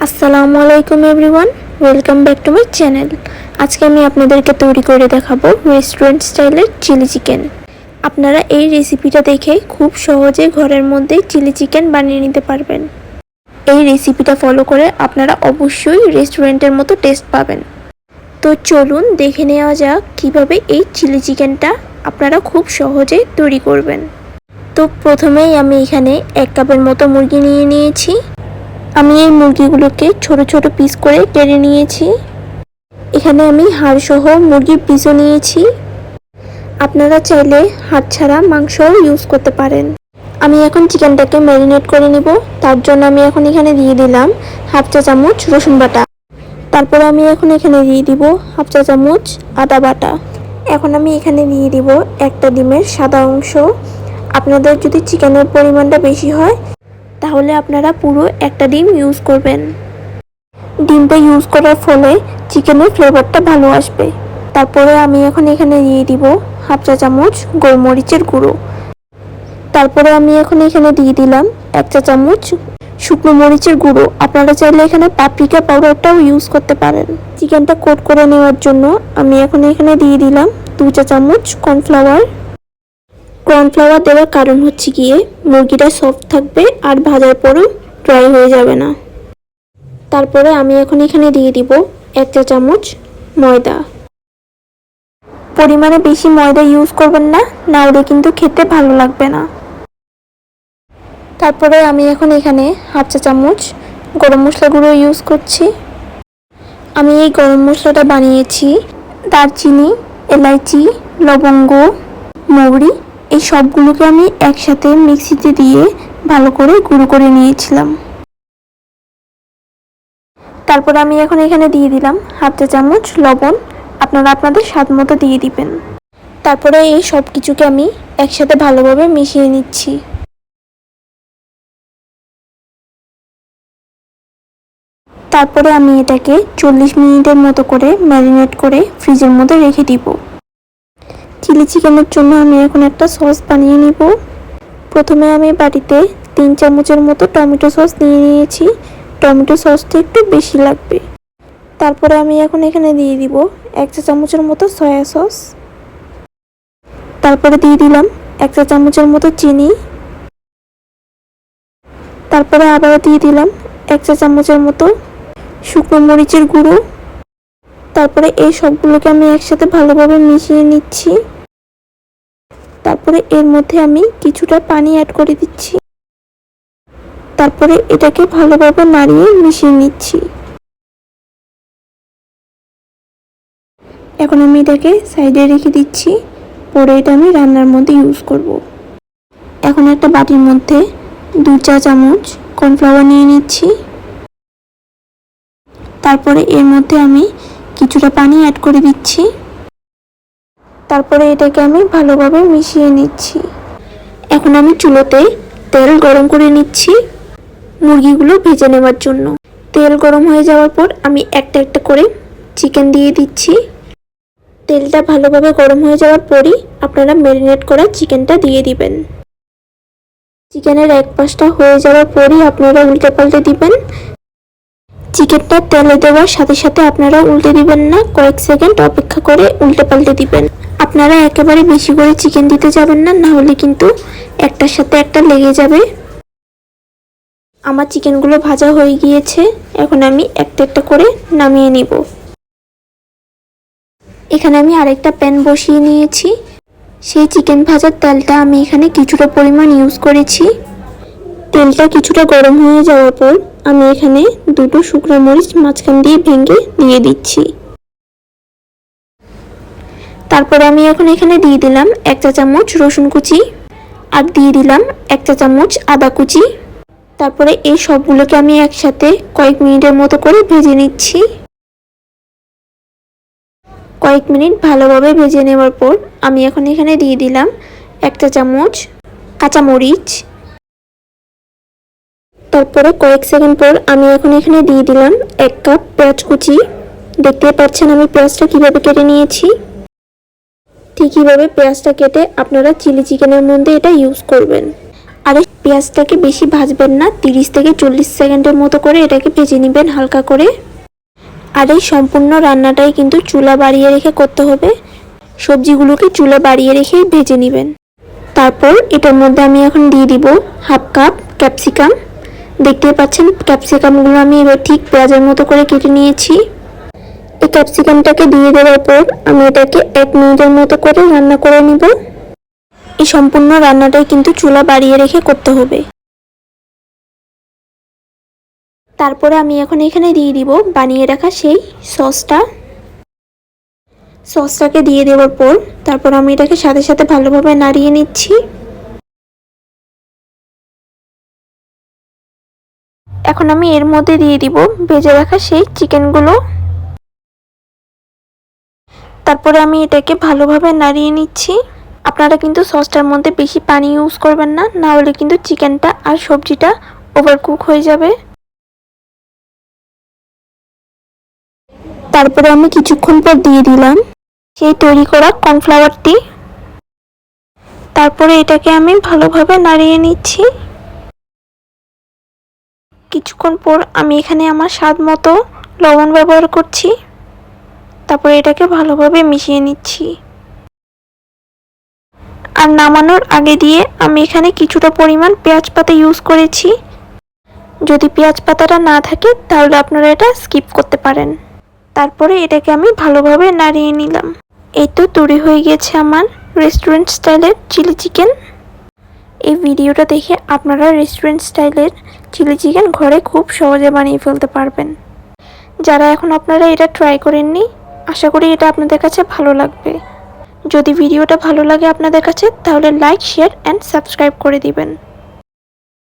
আসসালামু আলাইকুম everyone, welcome back to my channel. আজকে আমি আপনাদেরকে তৈরি করে দেখাবো রেস্টুরেন্ট স্টাইলের চিলি চিকেন। আপনারা এই রেসিপিটা দেখে খুব সহজে ঘরের মধ্যে চিলি চিকেন বানিয়ে নিতে পারবেন। এই রেসিপিটা ফলো করে আপনারা অবশ্যই রেস্টুরেন্টের মতো টেস্ট পাবেন। তো চলুন দেখে নেওয়া যাক কীভাবে এই চিলি চিকেনটা আপনারা খুব সহজে তৈরি করবেন। তো প্রথমেই আমি এখানে 1 কাপের মতো মুরগি নিয়ে নিয়েছি। আমি এই মুরগিগুলোকে ছোট ছোট পিস করে কেটে নিয়েছি। এখানে আমি হাড় সহ মুরগির পিসও নিয়েছি। আপনারা চাইলে হাড় ছাড়া মাংসও ইউজ করতে পারেন। আমি এখন চিকেনটাকে ম্যারিনেট করে নিব। তার জন্য আমি এখন এখানে দিয়ে দিলাম হাফ চা চামচ রসুন বাটা। তারপরে আমি এখন এখানে দিয়ে দিব হাফ চা চামচ আদা বাটা। এখন আমি এখানে দিয়ে দিব একটা ডিমের সাদা অংশ। আপনাদের যদি চিকেনের পরিমাণটা বেশি হয় তাহলে আপনারা পুরো একটা ডিম ইউজ করবেন। ডিমটা ইউজ করার ফলে চিকেনের ফ্লেভারটা ভালো আসবে। তারপরে আমি এখন এখানে দিয়ে দিব হাফ চা চামচ গোলমরিচের গুঁড়ো। তারপরে আমি এখন এখানে দিয়ে দিলাম 1 চা চামচ শুকনো মরিচের গুঁড়ো। আপনারা চাইলে এখানে পাপরিকা পাউডারটাও ইউজ করতে পারেন। চিকেনটা কোট করে নেওয়ার জন্য আমি এখন এখানে দিয়ে দিলাম 2 চা চামচ কর্নফ্লাওয়ার। কর্নফ্লাওয়ার দেওয়ার কারণ হচ্ছে গিয়ে মুরগিটা সফট থাকবে আর ভাজার পরেও ড্রাই হয়ে যাবে না। তারপরে আমি এখন এখানে দিয়ে দিব 1 চা চামচ ময়দা। পরিমাণে বেশি ময়দা ইউজ করবেন না, নাহলে কিন্তু খেতে ভালো লাগবে না। তারপরে আমি এখন এখানে হাফ চা চামচ গরম মশলা গুঁড়ো ইউজ করছি। আমি এই গরম মশলাটা বানিয়েছি দারচিনি, এলাচি, লবঙ্গ, মৌরি এই সবগুলোকে আমি একসাথে মিক্সিতে দিয়ে ভালো করে গুঁড়ো করে নিয়েছিলাম। তারপর আমি এখন এখানে দিয়ে দিলাম হাফ চা চামচ লবণ। আপনারা আপনাদের স্বাদ মতো দিয়ে দিবেন। তারপরে এই সব কিছুকে আমি একসাথে ভালোভাবে মিশিয়ে নিচ্ছি। তারপরে আমি এটাকে 40 মিনিটের মতো করে ম্যারিনেট করে ফ্রিজের মধ্যে রেখে দিব। চিলি চিকেনের জন্য আমি এখন একটা সস বানিয়ে নিব। প্রথমে আমি বাটিতে 3 চামচের মতো টমেটো সস নিয়ে নিয়েছি। টমেটো সসটা একটু বেশি লাগবে। তারপরে আমি এখন এখানে দিয়ে দিব 1 চা চামচের মতো সয়া সস। তারপরে দিয়ে দিলাম 1 চা চামচের মতো চিনি। তারপরে আবারও দিয়ে দিলাম 1 চা চামচের মতো শুকনো মরিচের গুঁড়ো। তারপরে এই সবগুলোকে আমি একসাথে ভালোভাবে মিশিয়ে নিচ্ছি। তারপরে এর মধ্যে আমি কিছুটা পানি অ্যাড করে দিচ্ছি। তারপরে এটাকে ভালোভাবে নাড়িয়ে মিশিয়ে নিচ্ছি। এখন আমি এটাকে সাইডে রেখে দিচ্ছি। পরে এটা আমি রান্নার মধ্যে ইউজ করব। এখন একটা বাটির মধ্যে 2 চা চামচ কর্নফ্লাওয়ার নিয়ে নিচ্ছি। তারপরে এর মধ্যে আমি কিছুটা পানি অ্যাড করে দিচ্ছি। তারপরে এটাকে আমি ভালোভাবে মিশিয়ে নিচ্ছি। এখন আমি চুলোতে তেল গরম করে নিচ্ছি মুরগিগুলো ভেজে নেওয়ার জন্য। তেল গরম হয়ে যাওয়ার পর আমি একটা একটা করে চিকেন দিয়ে দিচ্ছি। তেলটা ভালোভাবে গরম হয়ে যাওয়ার পরই আপনারা ম্যারিনেট করা চিকেনটা দিয়ে দিবেন। চিকেনের এক পাশটা হয়ে যাওয়ার পরই আপনারা উল্টে পাল্টে দিবেন। চিকেনটা তেলে দেওয়ার সাথে সাথে আপনারা উল্টে দিবেন না, কয়েক সেকেন্ড অপেক্ষা করে উল্টে পাল্টে দিবেন। আপনারা একেবারে বেশি করে চিকেন দিতে যাবেন না, নাহলে কিন্তু একটার সাথে একটা লেগে যাবে। আমার চিকেনগুলো ভাজা হয়ে গিয়েছে। এখন আমি একটা একটা করে নামিয়ে নিব। এখানে আমি আরেকটা প্যান বসিয়ে নিয়েছি। সেই চিকেন ভাজার তেলটা আমি এখানে কিছুটা পরিমাণ ইউজ করেছি। তেলটা কিছুটা গরম হয়ে যাওয়ার পর আমি এখানে 2টো শুকনো মরিচ মাঝখান দিয়ে ভেঙে দিয়ে দিচ্ছি। তারপরে আমি এখন এখানে দিয়ে দিলাম 1 চা চামচ রসুন কুচি আর দিয়ে দিলাম 1 চা চামচ আদা কুচি। তারপরে এই সবগুলোকে আমি একসাথে কয়েক মিনিটের মতো করে ভেজে নিচ্ছি। কয়েক মিনিট ভালোভাবে ভেজে নেওয়ার পর আমি এখন এখানে দিয়ে দিলাম 1 চা চামচ কাঁচামরিচ। তারপরে কয়েক সেকেন্ড পর আমি এখন এখানে দিয়ে দিলাম 1 কাপ পেঁয়াজ কুচি। দেখতে পাচ্ছেন আমি পেঁয়াজটা কিভাবে কেটে নিয়েছি। ঠিক এইভাবে পেঁয়াজটা কেটে আপনারা চিলি চিকেনের মধ্যে এটা ইউজ করবেন। আর এই পেঁয়াজটাকে বেশি ভাজবেন না, 30 থেকে 40 সেকেন্ডের মতো করে এটাকে ভেজে নেবেন হালকা করে। আর এই সম্পূর্ণ রান্নাটাই কিন্তু চুলা বাড়িয়ে রেখে করতে হবে, সবজিগুলোকে চুলা বাড়িয়ে রেখে ভেজে নেবেন। তারপর এটার মধ্যে আমি এখন দিয়ে দিব হাফ কাপ ক্যাপসিকাম। দেখতে পাচ্ছেন ক্যাপসিকামগুলো আমি এবার ঠিক পেঁয়াজের মতো করে কেটে নিয়েছি। এই ক্যাপসিকামটাকে দিয়ে দেওয়ার পর আমি এটাকে 1 মিনিটের মতো করে রান্না করে নিব। এই সম্পূর্ণ রান্নাটাই কিন্তু চুলা বাড়িয়ে রেখে করতে হবে। তারপরে আমি এখন এখানে দিয়ে দিব বানিয়ে রাখা সেই সসটাকে দিয়ে দেওয়ার পর তারপর আমি এটাকে সাথে সাথে ভালোভাবে নাড়িয়ে নিচ্ছি। এখন আমি এর মধ্যে দিয়ে দিব ভেজে রাখা সেই চিকেনগুলো। তারপরে আমি এটাকে ভালোভাবে নাড়িয়ে নিচ্ছি। আপনারা কিন্তু সসটার মধ্যে বেশি পানি ইউজ করবেন না, না হলে কিন্তু চিকেনটা আর সবজিটা ওভারকুক হয়ে যাবে। তারপরে আমি কিছুক্ষণ পর দিয়ে দিলাম সেই তৈরি করা কর্নফ্লাওয়ারটি। তারপরে এটাকে আমি ভালোভাবে নাড়িয়ে নিচ্ছি। কিছুক্ষণ পর আমি এখানে আমার স্বাদ মতো লবণ ব্যবহার করছি। তারপরে এটাকে ভালোভাবে মিশিয়ে নিচ্ছি। আর নামানোর আগে দিয়ে আমি এখানে কিছুটা পরিমাণ পেঁয়াজ পাতা ইউজ করেছি। যদি পেঁয়াজ পাতাটা না থাকে তাহলে আপনারা এটা স্কিপ করতে পারেন। তারপরে এটাকে আমি ভালোভাবে নাড়িয়ে নিলাম। এই তো তৈরি হয়ে গেছে আমার রেস্টুরেন্ট স্টাইলের চিলি চিকেন। এই ভিডিওটা দেখে আপনারা রেস্টুরেন্ট স্টাইলের চিলি চিকেন ঘরে খুব সহজে বানিয়ে ফেলতে পারবেন। যারা এখন আপনারা এটা ট্রাই করেননি, আশা করি এটা আপনাদের কাছে ভালো লাগবে। যদি ভিডিওটা ভালো লাগে আপনাদের কাছে তাহলে লাইক, শেয়ার অ্যান্ড সাবস্ক্রাইব করে দিবেন।